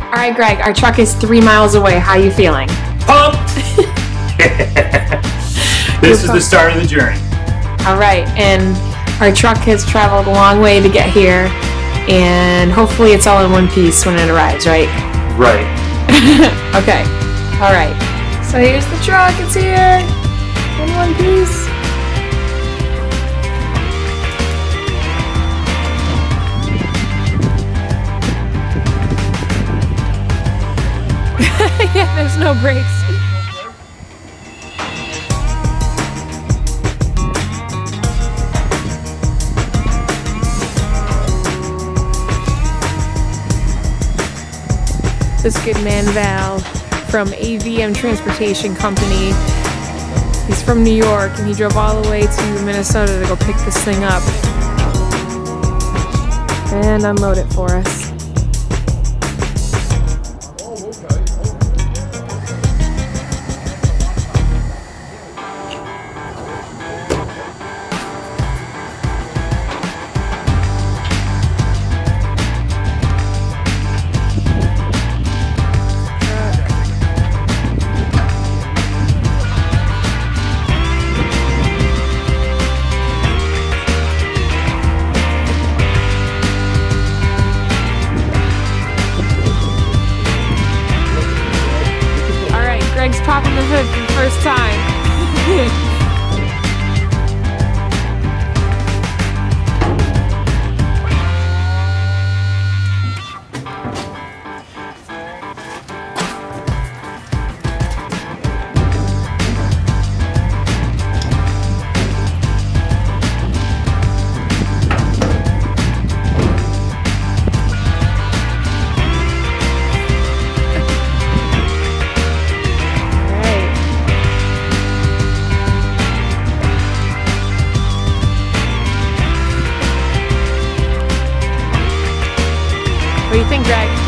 All right, Greg, our truck is 3 miles away. How you feeling? Pumped! This is the start of the journey. All right, and our truck has traveled a long way to get here, and hopefully it's all in one piece when it arrives, right? Right. Okay. All right. So here's the truck. It's here in one piece. Yeah, there's no brakes. This good man Val from AVM Transportation Company. He's from New York and he drove all the way to Minnesota to go pick this thing up and unload it for us. Greg's popping the hood for the first time. What do you think, Greg?